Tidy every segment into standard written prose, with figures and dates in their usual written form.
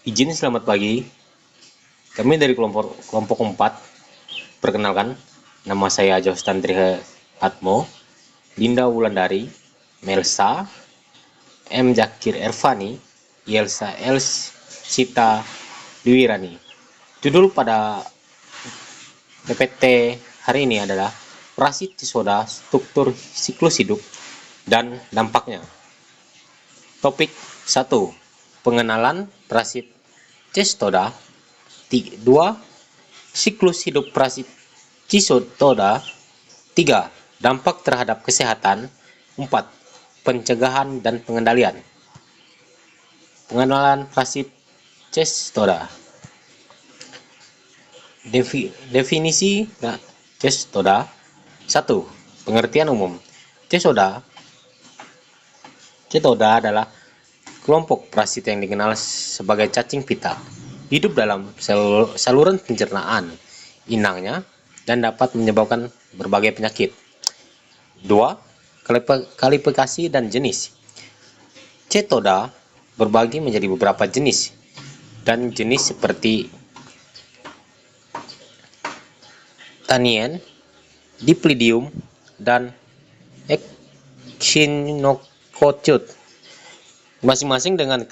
Izin selamat pagi. Kami dari kelompok 4. Perkenalkan, nama saya Jostantri Atmo, Linda Wulandari, Melsa, M. Zakir Ervani, Yelsa Sita Dwirani. Judul pada PPT hari ini adalah Parasitoda, struktur siklus hidup dan dampaknya. Topik 1. Pengenalan Parasitoda. 2. Siklus hidup Parasitoda. 3. Dampak terhadap kesehatan. 4. Pencegahan dan pengendalian. Pengenalan Parasitoda. Definisi Parasitoda. 1. Pengertian umum. Parasitoda adalah kelompok parasit yang dikenal sebagai cacing pita, hidup dalam saluran pencernaan inangnya dan dapat menyebabkan berbagai penyakit. 2. Klasifikasi dan jenis. Cetoda berbagi menjadi beberapa jenis dan jenis seperti Tanien, Diplydium, dan Echinococute, masing-masing dengan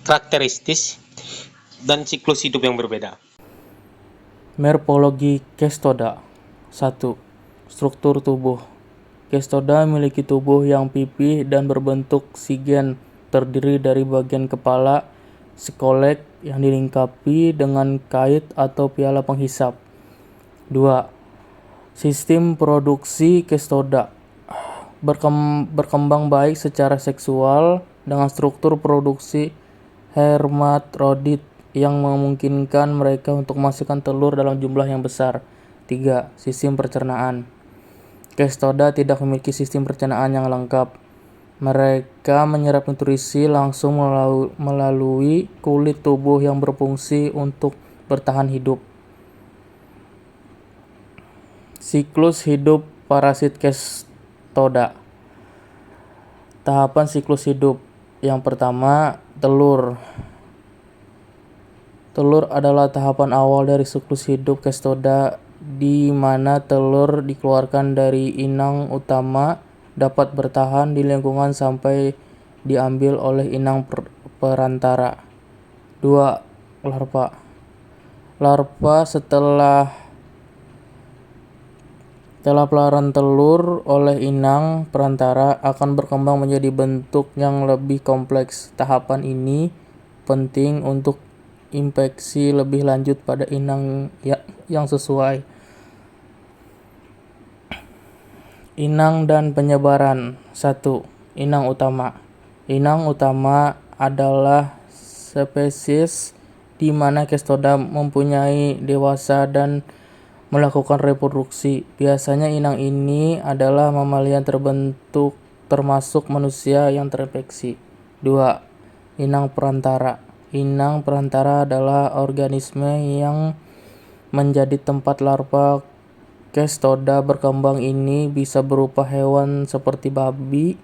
karakteristik dan siklus hidup yang berbeda. Morfologi Cestoda. 1. Struktur tubuh. Cestoda memiliki tubuh yang pipih dan berbentuk sigen, terdiri dari bagian kepala, skolek yang dilengkapi dengan kait atau piala penghisap. 2. Sistem produksi Cestoda berkembang baik secara seksual dengan struktur produksi hermafrodit yang memungkinkan mereka untuk menghasilkan telur dalam jumlah yang besar. 3. Sistem pencernaan. Cestoda tidak memiliki sistem pencernaan yang lengkap. Mereka menyerap nutrisi langsung melalui kulit tubuh yang berfungsi untuk bertahan hidup. Siklus hidup parasit Cestoda. Tahapan siklus hidup. Yang pertama, telur. Telur adalah tahapan awal dari siklus hidup Cestoda, di mana telur dikeluarkan dari inang utama dapat bertahan di lingkungan sampai diambil oleh inang perantara. 2. Larva. Larva setelah pelaran telur oleh inang perantara akan berkembang menjadi bentuk yang lebih kompleks. Tahapan ini penting untuk infeksi lebih lanjut pada inang yang sesuai. Inang dan penyebaran. 1. Inang utama. Inang utama adalah spesies di mana Cestoda mempunyai dewasa dan melakukan reproduksi. Biasanya inang ini adalah mamalia terbentuk termasuk manusia yang terinfeksi. 2. Inang perantara. Inang perantara adalah organisme yang menjadi tempat larva Cestoda berkembang. Ini bisa berupa hewan seperti babi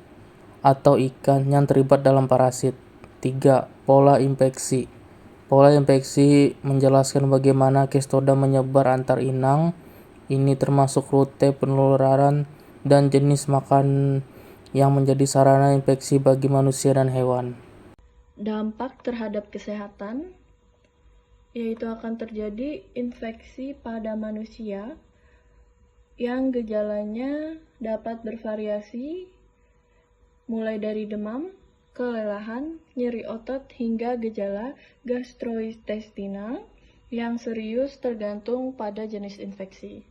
atau ikan yang terlibat dalam parasit. 3. Pola infeksi. Pola infeksi menjelaskan bagaimana Cestoda menyebar antar inang. Ini termasuk rute penularan dan jenis makan yang menjadi sarana infeksi bagi manusia dan hewan. Dampak terhadap kesehatan, yaitu akan terjadi infeksi pada manusia yang gejalanya dapat bervariasi mulai dari demam, kelelahan, nyeri otot, hingga gejala gastrointestinal yang serius tergantung pada jenis infeksi.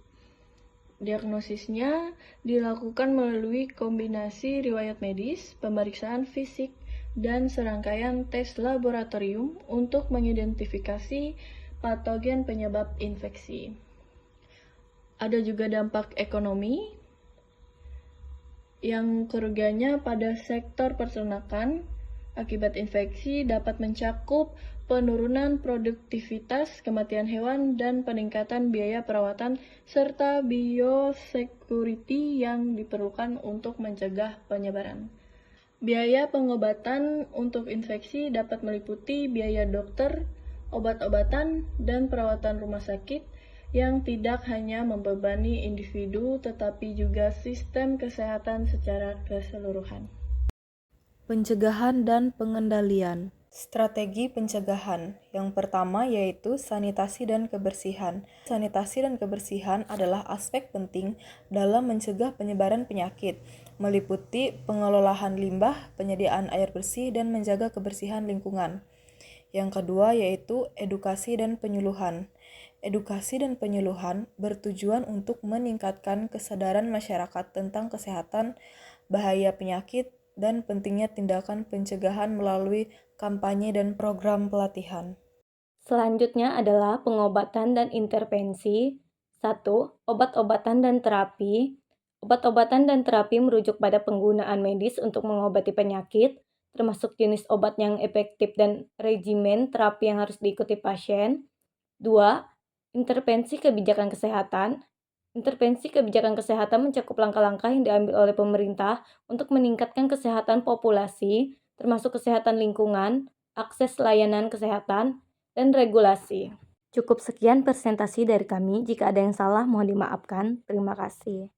Diagnosisnya dilakukan melalui kombinasi riwayat medis, pemeriksaan fisik, dan serangkaian tes laboratorium untuk mengidentifikasi patogen penyebab infeksi. Ada juga dampak ekonomi, yang kerugiannya pada sektor peternakan akibat infeksi dapat mencakup penurunan produktivitas, kematian hewan, dan peningkatan biaya perawatan serta biosecurity yang diperlukan untuk mencegah penyebaran. Biaya pengobatan untuk infeksi dapat meliputi biaya dokter, obat-obatan, dan perawatan rumah sakit yang tidak hanya membebani individu tetapi juga sistem kesehatan secara keseluruhan. Pencegahan dan pengendalian. Strategi pencegahan. Yang pertama yaitu sanitasi dan kebersihan. Sanitasi dan kebersihan adalah aspek penting dalam mencegah penyebaran penyakit, meliputi pengelolaan limbah, penyediaan air bersih, dan menjaga kebersihan lingkungan. Yang kedua yaitu edukasi dan penyuluhan. Edukasi dan penyuluhan bertujuan untuk meningkatkan kesadaran masyarakat tentang kesehatan, bahaya penyakit, dan pentingnya tindakan pencegahan melalui kampanye dan program pelatihan. Selanjutnya adalah pengobatan dan intervensi. 1. Obat-obatan dan terapi. Obat-obatan dan terapi merujuk pada penggunaan medis untuk mengobati penyakit, termasuk jenis obat yang efektif dan regimen terapi yang harus diikuti pasien. 2. Intervensi kebijakan kesehatan. Intervensi kebijakan kesehatan mencakup langkah-langkah yang diambil oleh pemerintah untuk meningkatkan kesehatan populasi, termasuk kesehatan lingkungan, akses layanan kesehatan, dan regulasi. Cukup sekian presentasi dari kami. Jika ada yang salah, mohon dimaafkan. Terima kasih.